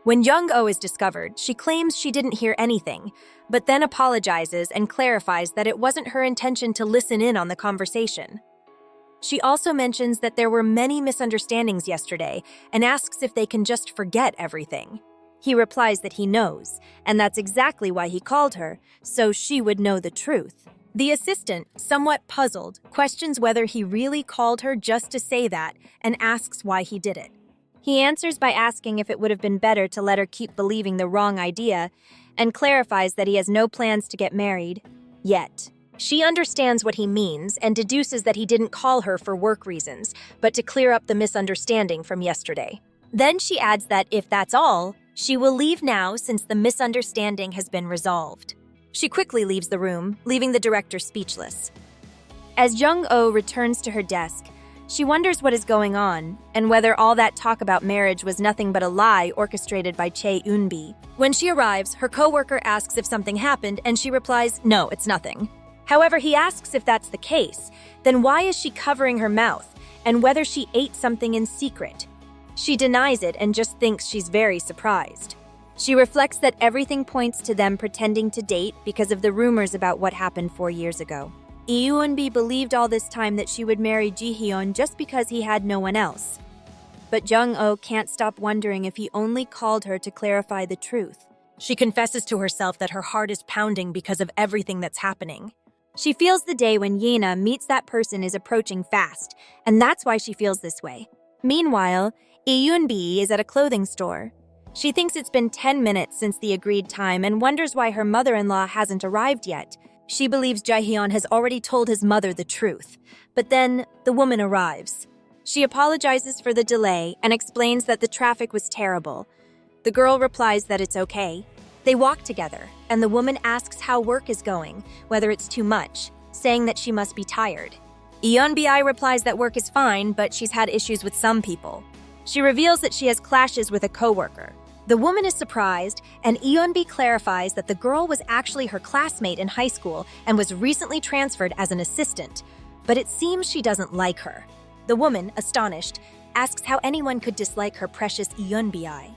When Young-oh is discovered, she claims she didn't hear anything, but then apologizes and clarifies that it wasn't her intention to listen in on the conversation. She also mentions that there were many misunderstandings yesterday and asks if they can just forget everything. He replies that he knows, and that's exactly why he called her, so she would know the truth. The assistant, somewhat puzzled, questions whether he really called her just to say that and asks why he did it. He answers by asking if it would have been better to let her keep believing the wrong idea and clarifies that he has no plans to get married yet. She understands what he means and deduces that he didn't call her for work reasons, but to clear up the misunderstanding from yesterday. Then she adds that if that's all, she will leave now since the misunderstanding has been resolved. She quickly leaves the room, leaving the director speechless. As Jung-oh returns to her desk, she wonders what is going on and whether all that talk about marriage was nothing but a lie orchestrated by Chae Eun-bi. When she arrives, her coworker asks if something happened and she replies, "No, it's nothing." However, he asks if that's the case, then why is she covering her mouth and whether she ate something in secret? She denies it and just thinks she's very surprised. She reflects that everything points to them pretending to date because of the rumors about what happened 4 years ago. Lee Eun-bi believed all this time that she would marry Ji-hyun just because he had no one else. But Jung-oh can't stop wondering if he only called her to clarify the truth. She confesses to herself that her heart is pounding because of everything that's happening. She feels the day when Yena meets that person is approaching fast, and that's why she feels this way. Meanwhile, Lee Eun-bi is at a clothing store. She thinks it's been 10 minutes since the agreed time and wonders why her mother-in-law hasn't arrived yet. She believes Jae-hyun has already told his mother the truth, but then the woman arrives. She apologizes for the delay and explains that the traffic was terrible. The girl replies that it's okay. They walk together, and the woman asks how work is going, whether it's too much, saying that she must be tired. Eun-bi replies that work is fine, but she's had issues with some people. She reveals that she has clashes with a coworker. The woman is surprised, and Eun-bi clarifies that the girl was actually her classmate in high school and was recently transferred as an assistant, but it seems she doesn't like her. The woman, astonished, asks how anyone could dislike her precious Eun-bi.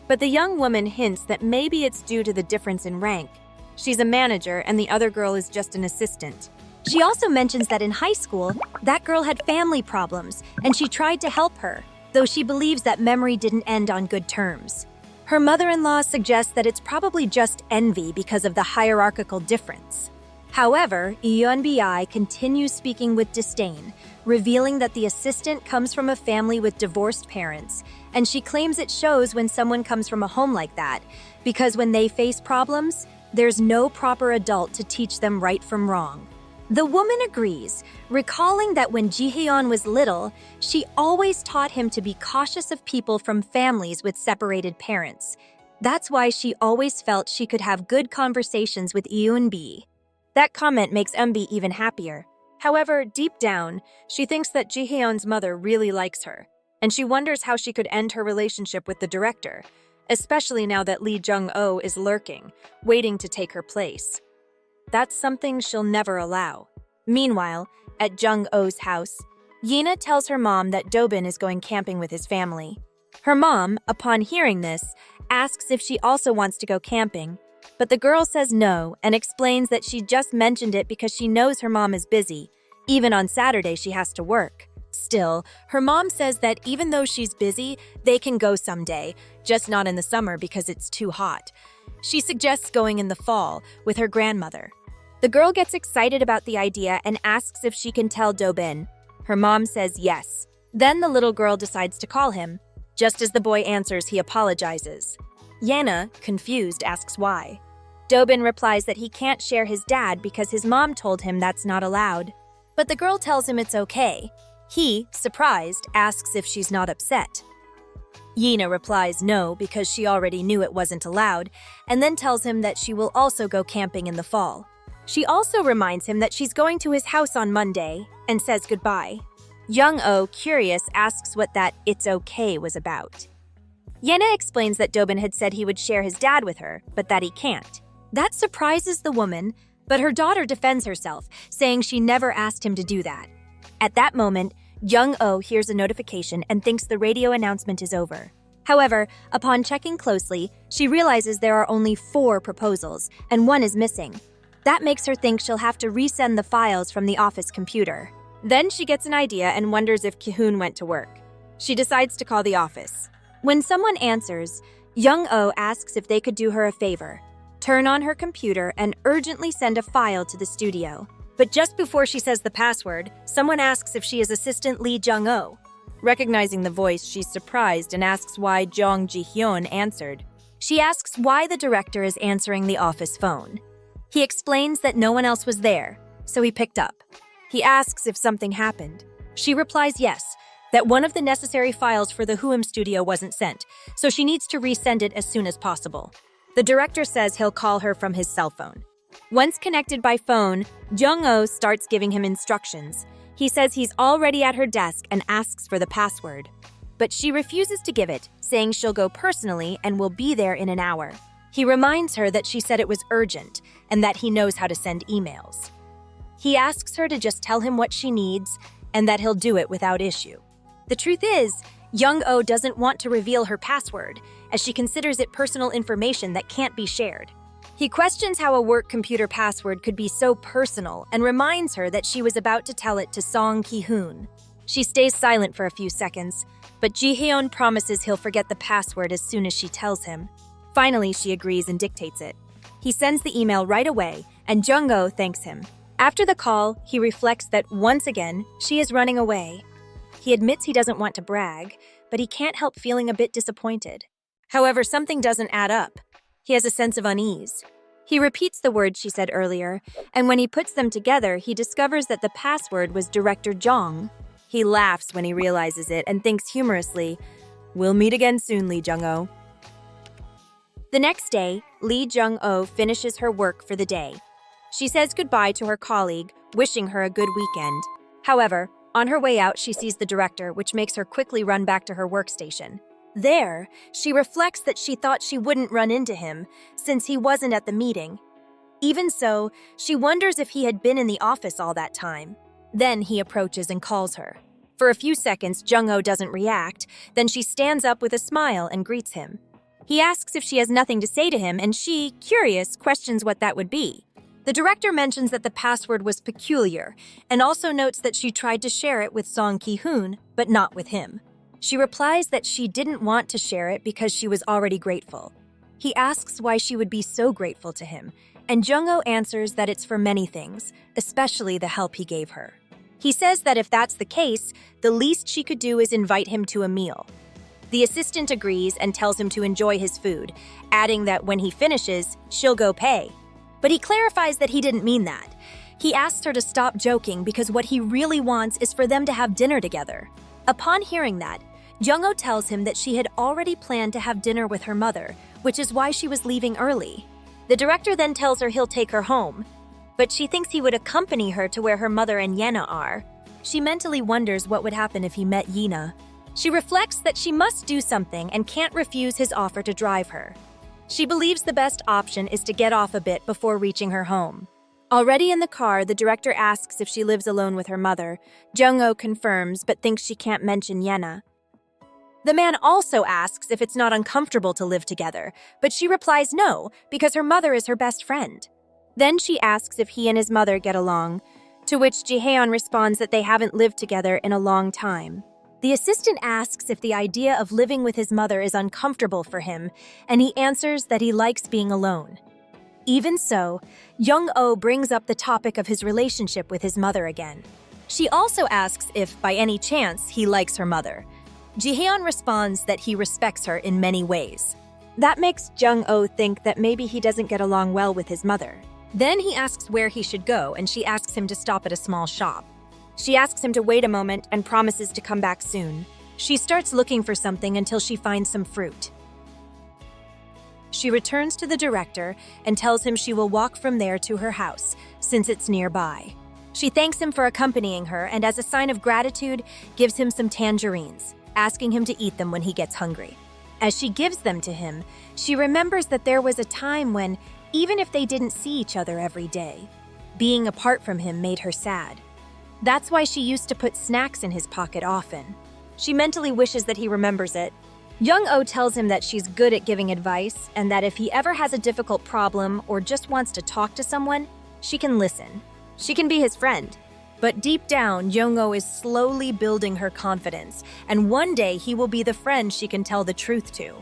But the young woman hints that maybe it's due to the difference in rank. She's a manager and the other girl is just an assistant. She also mentions that in high school, that girl had family problems and she tried to help her, though she believes that memory didn't end on good terms. Her mother-in-law suggests that it's probably just envy because of the hierarchical difference. However, Eun-bi continues speaking with disdain, revealing that the assistant comes from a family with divorced parents, and she claims it shows when someone comes from a home like that, because when they face problems, there's no proper adult to teach them right from wrong. The woman agrees, recalling that when Ji-hyun was little, she always taught him to be cautious of people from families with separated parents. That's why she always felt she could have good conversations with Eun-bi. That comment makes Eun-bi even happier. However, deep down, she thinks that Ji-hyun's mother really likes her, and she wonders how she could end her relationship with the director, especially now that Lee Jung-oh is lurking, waiting to take her place. That's something she'll never allow. Meanwhile, at Jung-oh's house, Yena tells her mom that Dobin is going camping with his family. Her mom, upon hearing this, asks if she also wants to go camping, but the girl says no and explains that she just mentioned it because she knows her mom is busy. Even on Saturday, she has to work. Still, her mom says that even though she's busy, they can go someday, just not in the summer because it's too hot. She suggests going in the fall with her grandmother. The girl gets excited about the idea and asks if she can tell Dobin. Her mom says yes. Then the little girl decides to call him. Just as the boy answers, he apologizes. Yena, confused, asks why. Dobin replies that he can't share his dad because his mom told him that's not allowed. But the girl tells him it's okay. He, surprised, asks if she's not upset. Yena replies no because she already knew it wasn't allowed, and then tells him that she will also go camping in the fall. She also reminds him that she's going to his house on Monday and says goodbye. Jung-oh, curious, asks what that "it's okay" was about. Yena explains that Dobin had said he would share his dad with her, but that he can't. That surprises the woman, but her daughter defends herself, saying she never asked him to do that. At that moment, Jung-oh hears a notification and thinks the radio announcement is over. However, upon checking closely, she realizes there are only 4 proposals, and one is missing. That makes her think she'll have to resend the files from the office computer. Then she gets an idea and wonders if Ki-hoon went to work. She decides to call the office. When someone answers, Jung-oh asks if they could do her a favor, turn on her computer and urgently send a file to the studio. But just before she says the password, someone asks if she is assistant Lee Jung-oh. Recognizing the voice, she's surprised and asks why Jong Ji-hyun answered. She asks why the director is answering the office phone. He explains that no one else was there, so he picked up. He asks if something happened. She replies yes, that one of the necessary files for the Huim studio wasn't sent, so she needs to resend it as soon as possible. The director says he'll call her from his cell phone. Once connected by phone, Jung-oh starts giving him instructions. He says he's already at her desk and asks for the password. But she refuses to give it, saying she'll go personally and will be there in an hour. He reminds her that she said it was urgent and that he knows how to send emails. He asks her to just tell him what she needs and that he'll do it without issue. The truth is, Jung-oh doesn't want to reveal her password, as she considers it personal information that can't be shared. He questions how a work computer password could be so personal and reminds her that she was about to tell it to Song Ki-hoon. She stays silent for a few seconds, but Ji-hyun promises he'll forget the password as soon as she tells him. Finally, she agrees and dictates it. He sends the email right away, and Jung-oh thanks him. After the call, he reflects that once again, she is running away. He admits he doesn't want to brag, but he can't help feeling a bit disappointed. However, something doesn't add up. He has a sense of unease. He repeats the words she said earlier, and when he puts them together, he discovers that the password was Director Jong. He laughs when he realizes it and thinks humorously, "We'll meet again soon, Lee Jung-oh." The next day, Lee Jung-oh finishes her work for the day. She says goodbye to her colleague, wishing her a good weekend. However, on her way out, she sees the director, which makes her quickly run back to her workstation. There, she reflects that she thought she wouldn't run into him, since he wasn't at the meeting. Even so, she wonders if he had been in the office all that time. Then he approaches and calls her. For a few seconds, Jung-oh doesn't react, then she stands up with a smile and greets him. He asks if she has nothing to say to him, and she, curious, questions what that would be. The director mentions that the password was peculiar, and also notes that she tried to share it with Song Ki-hoon, but not with him. She replies that she didn't want to share it because she was already grateful. He asks why she would be so grateful to him, and Jung-oh answers that it's for many things, especially the help he gave her. He says that if that's the case, the least she could do is invite him to a meal. The assistant agrees and tells him to enjoy his food, adding that when he finishes, she'll go pay. But he clarifies that he didn't mean that. He asks her to stop joking because what he really wants is for them to have dinner together. Upon hearing that, Jung-oh tells him that she had already planned to have dinner with her mother, which is why she was leaving early. The director then tells her he'll take her home, but she thinks he would accompany her to where her mother and Yena are. She mentally wonders what would happen if he met Yena. She reflects that she must do something and can't refuse his offer to drive her. She believes the best option is to get off a bit before reaching her home. Already in the car, the director asks if she lives alone with her mother. Jung-oh confirms but thinks she can't mention Yena. The man also asks if it's not uncomfortable to live together, but she replies no, because her mother is her best friend. Then she asks if he and his mother get along, to which Ji-hyun responds that they haven't lived together in a long time. The assistant asks if the idea of living with his mother is uncomfortable for him, and he answers that he likes being alone. Even so, Jung-oh brings up the topic of his relationship with his mother again. She also asks if, by any chance, he likes her mother. Ji-hyun responds that he respects her in many ways. That makes Jung-oh think that maybe he doesn't get along well with his mother. Then he asks where he should go, and she asks him to stop at a small shop. She asks him to wait a moment and promises to come back soon. She starts looking for something until she finds some fruit. She returns to the director and tells him she will walk from there to her house, since it's nearby. She thanks him for accompanying her and, as a sign of gratitude, gives him some tangerines, asking him to eat them when he gets hungry. As she gives them to him, she remembers that there was a time when, even if they didn't see each other every day, being apart from him made her sad. That's why she used to put snacks in his pocket often. She mentally wishes that he remembers it. Young-oh tells him that she's good at giving advice and that if he ever has a difficult problem or just wants to talk to someone, she can listen. She can be his friend. But deep down, Young-oh is slowly building her confidence, and one day he will be the friend she can tell the truth to.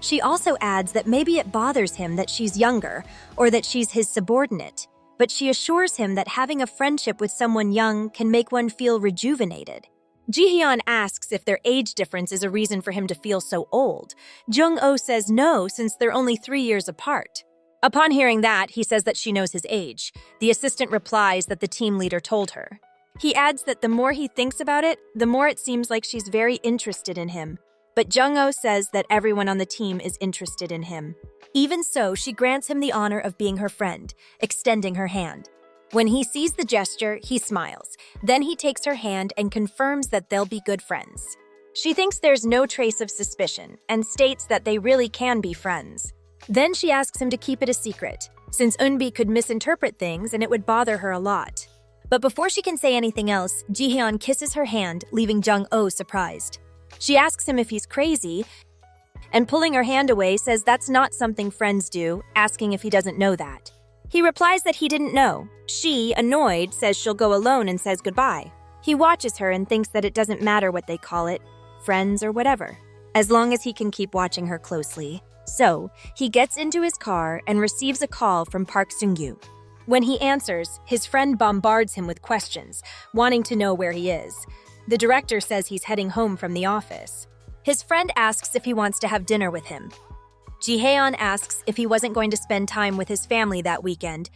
She also adds that maybe it bothers him that she's younger or that she's his subordinate, but she assures him that having a friendship with someone young can make one feel rejuvenated. Ji-hyun asks if their age difference is a reason for him to feel so old. Jung-oh says no, since they're only 3 years apart. Upon hearing that, he says that she knows his age. The assistant replies that the team leader told her. He adds that the more he thinks about it, the more it seems like she's very interested in him. But Jung-oh says that everyone on the team is interested in him. Even so, she grants him the honor of being her friend, extending her hand. When he sees the gesture, he smiles. Then he takes her hand and confirms that they'll be good friends. She thinks there's no trace of suspicion and states that they really can be friends. Then she asks him to keep it a secret, since Eunbi could misinterpret things and it would bother her a lot. But before she can say anything else, Ji-hyun kisses her hand, leaving Jung-oh surprised. She asks him if he's crazy, and pulling her hand away says that's not something friends do, asking if he doesn't know that. He replies that he didn't know. She, annoyed, says she'll go alone and says goodbye. He watches her and thinks that it doesn't matter what they call it, friends or whatever, as long as he can keep watching her closely. So, he gets into his car and receives a call from Park Seung-yu. When he answers, his friend bombards him with questions, wanting to know where he is. The director says he's heading home from the office. His friend asks if he wants to have dinner with him. Ji-hyun asks if he wasn't going to spend time with his family that weekend,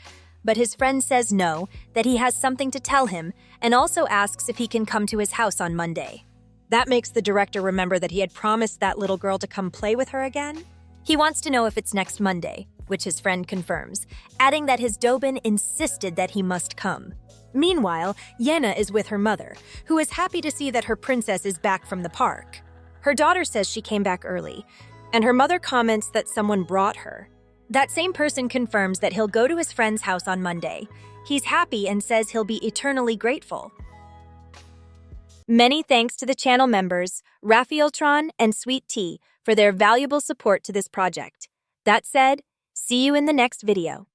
but his friend says no, that he has something to tell him, and also asks if he can come to his house on Monday. That makes the director remember that he had promised that little girl to come play with her again. He wants to know if it's next Monday, which his friend confirms, adding that his Dobin insisted that he must come. Meanwhile, Yena is with her mother, who is happy to see that her princess is back from the park. Her daughter says she came back early, and her mother comments that someone brought her. That same person confirms that he'll go to his friend's house on Monday. He's happy and says he'll be eternally grateful. Many thanks to the channel members, Raphaeltron and Sweet Tea, for their valuable support to this project. That said, see you in the next video.